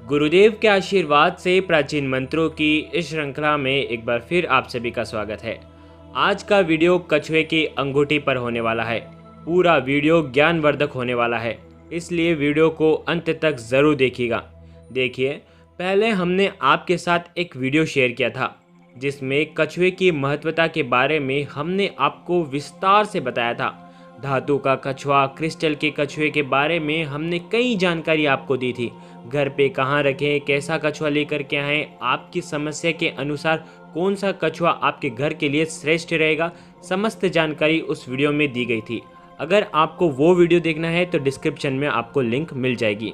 गुरुदेव के आशीर्वाद से प्राचीन मंत्रों की इस श्रृंखला में एक बार फिर आप सभी का स्वागत है। आज का वीडियो कछुए की अंगूठी पर होने वाला है। पूरा वीडियो ज्ञानवर्धक होने वाला है, इसलिए वीडियो को अंत तक ज़रूर देखिएगा। देखिए, पहले हमने आपके साथ एक वीडियो शेयर किया था जिसमें कछुए की महत्वता के बारे में हमने आपको विस्तार से बताया था। धातु का कछुआ, क्रिस्टल के कछुए के बारे में हमने कई जानकारी आपको दी थी। घर पे कहाँ रखें, कैसा कछुआ लेकर के आएँ, आपकी समस्या के अनुसार कौन सा कछुआ आपके घर के लिए श्रेष्ठ रहेगा, समस्त जानकारी उस वीडियो में दी गई थी। अगर आपको वो वीडियो देखना है तो डिस्क्रिप्शन में आपको लिंक मिल जाएगी।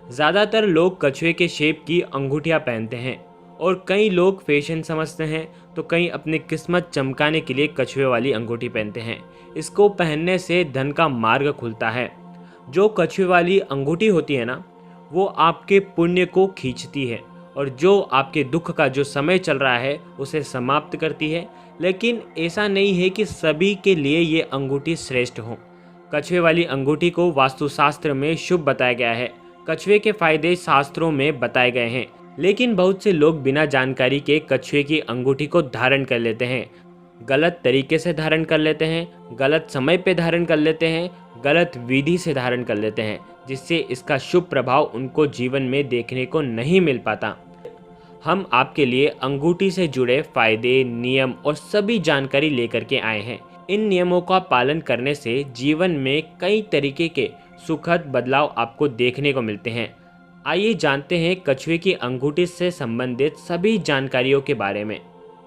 ज़्यादातर लोग कछुए के शेप की अंगूठियाँ पहनते हैं और कई लोग फैशन समझते हैं, तो कई अपनी किस्मत चमकाने के लिए कछुए वाली अंगूठी पहनते हैं। इसको पहनने से धन का मार्ग खुलता है। जो कछुए वाली अंगूठी होती है ना, वो आपके पुण्य को खींचती है और जो आपके दुख का जो समय चल रहा है उसे समाप्त करती है। लेकिन ऐसा नहीं है कि सभी के लिए ये अंगूठी श्रेष्ठ हो। कछुए वाली अंगूठी को वास्तुशास्त्र में शुभ बताया गया है। कछुए के फायदे शास्त्रों में बताए गए हैं, लेकिन बहुत से लोग बिना जानकारी के कछुए की अंगूठी को धारण कर लेते हैं। गलत तरीके से धारण कर लेते हैं, गलत समय पे धारण कर लेते हैं, गलत विधि से धारण कर लेते हैं, जिससे इसका शुभ प्रभाव उनको जीवन में देखने को नहीं मिल पाता। हम आपके लिए अंगूठी से जुड़े फायदे, नियम और सभी जानकारी लेकर के आए हैं। इन नियमों का पालन करने से जीवन में कई तरीके के सुखद बदलाव आपको देखने को मिलते हैं। आइए जानते हैं कछुए की अंगूठी से संबंधित सभी जानकारियों के बारे में।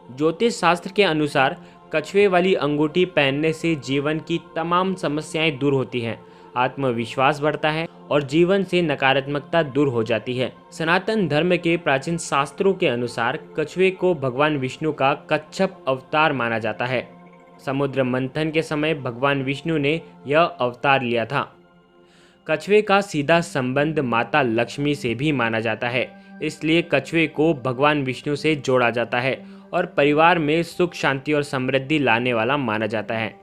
ज्योतिष शास्त्र के अनुसार कछुए वाली अंगूठी पहनने से जीवन की तमाम समस्याएं दूर होती हैं, आत्मविश्वास बढ़ता है और जीवन से नकारात्मकता दूर हो जाती है। सनातन धर्म के प्राचीन शास्त्रों के अनुसार कछुए को भगवान विष्णु का कच्छप अवतार माना जाता है। समुद्र मंथन के समय भगवान विष्णु ने यह अवतार लिया था। कछुए का सीधा संबंध माता लक्ष्मी से भी माना जाता है, इसलिए कछुए को भगवान विष्णु से जोड़ा जाता है और परिवार में सुख, शांति और समृद्धि लाने वाला माना जाता है।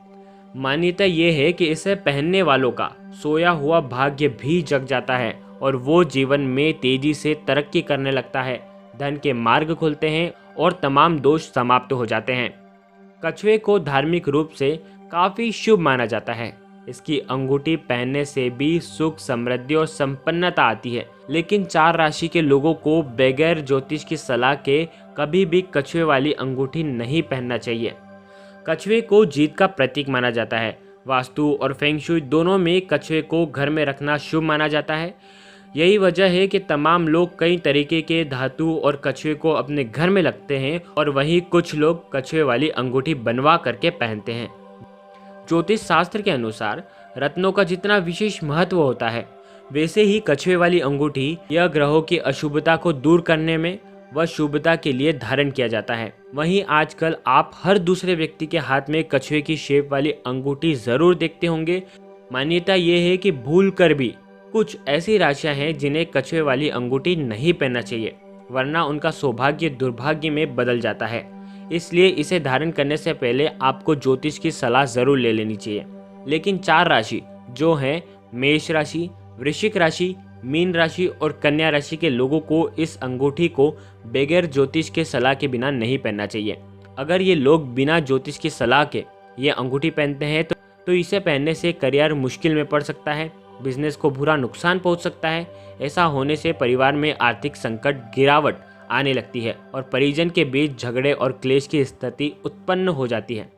मान्यता ये है कि इसे पहनने वालों का सोया हुआ भाग्य भी जग जाता है और वो जीवन में तेजी से तरक्की करने लगता है। धन के मार्ग खुलते हैं और तमाम दोष समाप्त हो जाते हैं। कछुए को धार्मिक रूप से काफ़ी शुभ माना जाता है। इसकी अंगूठी पहनने से भी सुख, समृद्धि और संपन्नता आती है। लेकिन 4 राशि के लोगों को बगैर ज्योतिष की सलाह के कभी भी कछुए वाली अंगूठी नहीं पहनना चाहिए। कछुए को जीत का प्रतीक माना जाता है। वास्तु और फेंग शुई दोनों में कछुए को घर में रखना शुभ माना जाता है। यही वजह है कि तमाम लोग कई तरीके के धातु और कछुए को अपने घर में रखते हैं और वहीं कुछ लोग कछुए वाली अंगूठी बनवा करके पहनते हैं। ज्योतिष शास्त्र के अनुसार रत्नों का जितना विशेष महत्व होता है, वैसे ही कछुए वाली अंगूठी यह ग्रहों की अशुभता को दूर करने में व शुभता के लिए धारण किया जाता है। वहीं आजकल आप हर दूसरे व्यक्ति के हाथ में कछुए की शेप वाली अंगूठी जरूर देखते होंगे। मान्यता ये है कि भूल कर भी कुछ ऐसी राशियां हैं जिन्हें कछुए वाली अंगूठी नहीं पहनना चाहिए, वरना उनका सौभाग्य दुर्भाग्य में बदल जाता है। इसलिए इसे धारण करने से पहले आपको ज्योतिष की सलाह जरूर ले लेनी चाहिए। लेकिन 4 राशि जो हैं मेष राशि, वृश्चिक राशि, मीन राशि और कन्या राशि के लोगों को इस अंगूठी को बगैर ज्योतिष के सलाह के बिना नहीं पहनना चाहिए। अगर ये लोग बिना ज्योतिष की सलाह के ये अंगूठी पहनते हैं तो इसे पहनने से करियर मुश्किल में पड़ सकता है, बिजनेस को बुरा नुकसान पहुंच सकता है। ऐसा होने से परिवार में आर्थिक संकट, गिरावट आने लगती है और परिजन के बीच झगड़े और क्लेश की स्थिति उत्पन्न हो जाती है।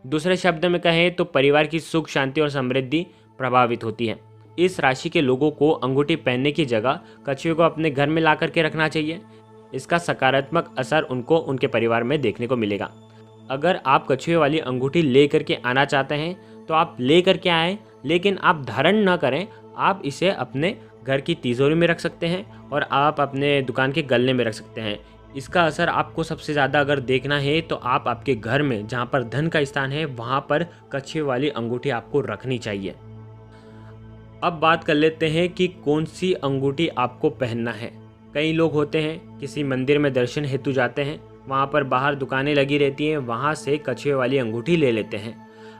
दूसरे शब्द में कहें तो परिवार की सुख, शांति और समृद्धि प्रभावित होती है। इस राशि के लोगों को अंगूठी पहनने की जगह कछुए को अपने घर में ला करके रखना चाहिए। इसका सकारात्मक असर उनको उनके परिवार में देखने को मिलेगा। अगर आप कछुए वाली अंगूठी ले करके आना चाहते हैं तो आप ले करके आएँ, लेकिन आप धारण न करें। आप इसे अपने घर की तिजोरी में रख सकते हैं और आप अपने दुकान के गल्ले में रख सकते हैं। इसका असर आपको सबसे ज़्यादा अगर देखना है तो आप आपके घर में जहाँ पर धन का स्थान है वहाँ पर कछुए वाली अंगूठी आपको रखनी चाहिए। अब बात कर लेते हैं कि कौन सी अंगूठी आपको पहनना है। कई लोग होते हैं किसी मंदिर में दर्शन हेतु जाते हैं, वहाँ पर बाहर दुकानें लगी रहती हैं, वहाँ से कछुए वाली अंगूठी ले लेते हैं।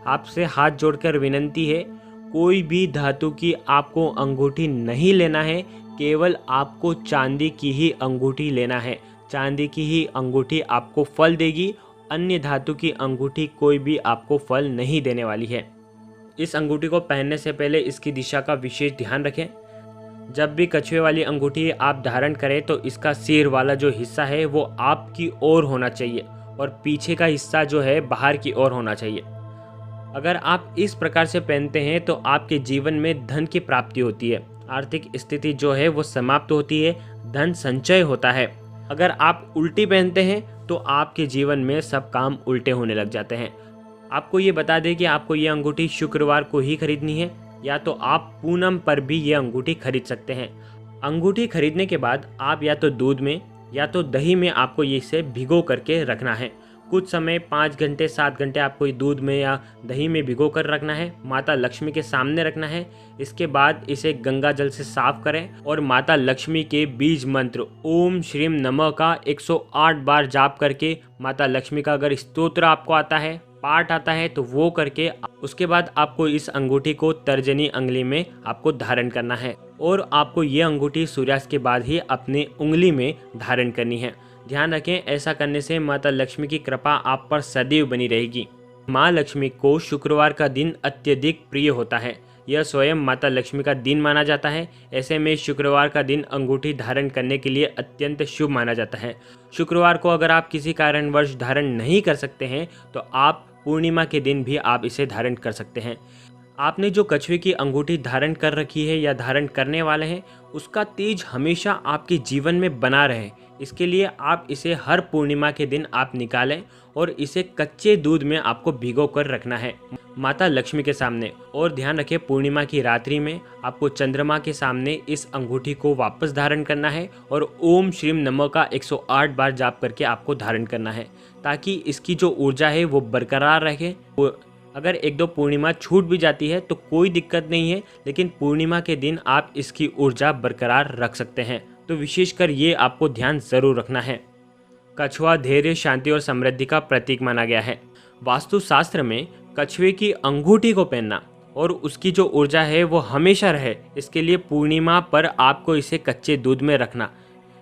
आपसे हाथ जोड़कर विनंती है, कोई भी धातु की आपको अंगूठी नहीं लेना है, केवल आपको चांदी की ही अंगूठी लेना है। चांदी की ही अंगूठी आपको फल देगी, अन्य धातु की अंगूठी कोई भी आपको फल नहीं देने वाली है। इस अंगूठी को पहनने से पहले इसकी दिशा का विशेष ध्यान रखें। जब भी कछुए वाली अंगूठी आप धारण करें तो इसका सिर वाला जो हिस्सा है वो आपकी ओर होना चाहिए और पीछे का हिस्सा जो है बाहर की ओर होना चाहिए। अगर आप इस प्रकार से पहनते हैं तो आपके जीवन में धन की प्राप्ति होती है, आर्थिक स्थिति जो है वो समाप्त होती है, धन संचय होता है। अगर आप उल्टी पहनते हैं तो आपके जीवन में सब काम उल्टे होने लग जाते हैं। आपको ये बता दें कि आपको ये अंगूठी शुक्रवार को ही खरीदनी है, या तो आप पूनम पर भी ये अंगूठी खरीद सकते हैं। अंगूठी खरीदने के बाद आप या तो दूध में या तो दही में आपको ये इसे भिगो करके रखना है। कुछ समय 5 घंटे 7 घंटे आपको ये दूध में या दही में भिगो कर रखना है, माता लक्ष्मी के सामने रखना है। इसके बाद इसे गंगा जल से साफ करें और माता लक्ष्मी के बीज मंत्र ओम श्रीम नमः का 108 बार जाप करके, माता लक्ष्मी का अगर स्तोत्र आपको आता है, पाठ आता है तो वो करके उसके बाद आपको इस अंगूठी को तर्जनी अंगुली में आपको धारण करना है और आपको ये अंगूठी सूर्यास्त के बाद ही अपनी उंगली में धारण करनी है। ध्यान रखें, ऐसा करने से माता लक्ष्मी की कृपा आप पर सदैव बनी रहेगी। माँ लक्ष्मी को शुक्रवार का दिन अत्यधिक प्रिय होता है। यह स्वयं माता लक्ष्मी का दिन माना जाता है। ऐसे में शुक्रवार का दिन अंगूठी धारण करने के लिए अत्यंत शुभ माना जाता है। शुक्रवार को अगर आप किसी कारणवश धारण नहीं कर सकते हैं तो आप पूर्णिमा के दिन भी आप इसे धारण कर सकते हैं। आपने जो कछुए की अंगूठी धारण कर रखी है या धारण करने वाले हैं, उसका तेज हमेशा आपके जीवन में बना रहे, इसके लिए आप इसे हर पूर्णिमा के दिन आप निकालें और इसे कच्चे दूध में आपको भिगो कर रखना है माता लक्ष्मी के सामने। और ध्यान रखें, पूर्णिमा की रात्रि में आपको चंद्रमा के सामने इस अंगूठी को वापस धारण करना है और ओम श्रीम नमः का 108 बार जाप करके आपको धारण करना है, ताकि इसकी जो ऊर्जा है वो बरकरार रहे। अगर 1-2 पूर्णिमा छूट भी जाती है तो कोई दिक्कत नहीं है, लेकिन पूर्णिमा के दिन आप इसकी ऊर्जा बरकरार रख सकते हैं। तो विशेषकर ये आपको ध्यान जरूर रखना है। कछुआ धैर्य, शांति और समृद्धि का प्रतीक माना गया है। वास्तुशास्त्र में कछुए की अंगूठी को पहनना और उसकी जो ऊर्जा है वो हमेशा रहे, इसके लिए पूर्णिमा पर आपको इसे कच्चे दूध में रखना।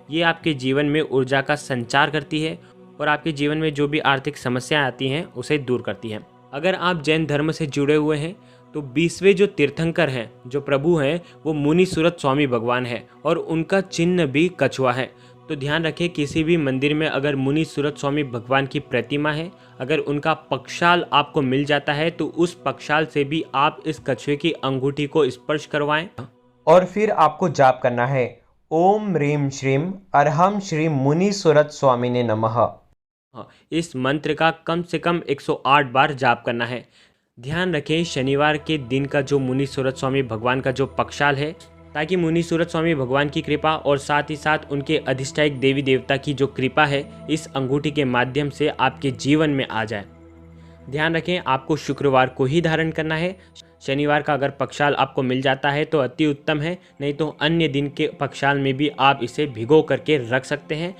ये आपके जीवन में ऊर्जा का संचार करती है और आपके जीवन में जो भी आर्थिक समस्याएं आती हैं उसे दूर करती है। अगर आप जैन धर्म से जुड़े हुए हैं तो 20वें जो तीर्थंकर हैं, जो प्रभु हैं, वो मुनि सूरत स्वामी भगवान है और उनका चिन्ह भी कछुआ है। तो ध्यान रखें, किसी भी मंदिर में अगर मुनि सूरत स्वामी भगवान की प्रतिमा है, अगर उनका पक्षाल आपको मिल जाता है तो उस पक्षाल से भी आप इस कछुए की अंगूठी को स्पर्श करवाएं और फिर आपको जाप करना है ओम ह्रीम श्रीम अरहम श्री मुनि सूरत स्वामी ने नमः। इस मंत्र का कम से कम 108 बार जाप करना है। ध्यान रखें, शनिवार के दिन का जो मुनि सूरत स्वामी भगवान का जो पक्षाल है, ताकि मुनि सूरत स्वामी भगवान की कृपा और साथ ही साथ उनके अधिष्ठायक देवी देवता की जो कृपा है इस अंगूठी के माध्यम से आपके जीवन में आ जाए। ध्यान रखें, आपको शुक्रवार को ही धारण करना है। शनिवार का अगर पक्षाल आपको मिल जाता है तो अति उत्तम है, नहीं तो अन्य दिन के पक्षाल में भी आप इसे भिगो करके रख सकते हैं।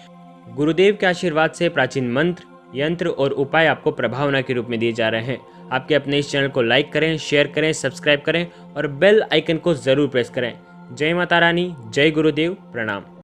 गुरुदेव के आशीर्वाद से प्राचीन मंत्र, यंत्र और उपाय आपको प्रभावना के रूप में दिए जा रहे हैं। आपके अपने इस चैनल को लाइक करें, शेयर करें, सब्सक्राइब करें और बेल आइकन को जरूर प्रेस करें। जय माता रानी, जय गुरुदेव, प्रणाम।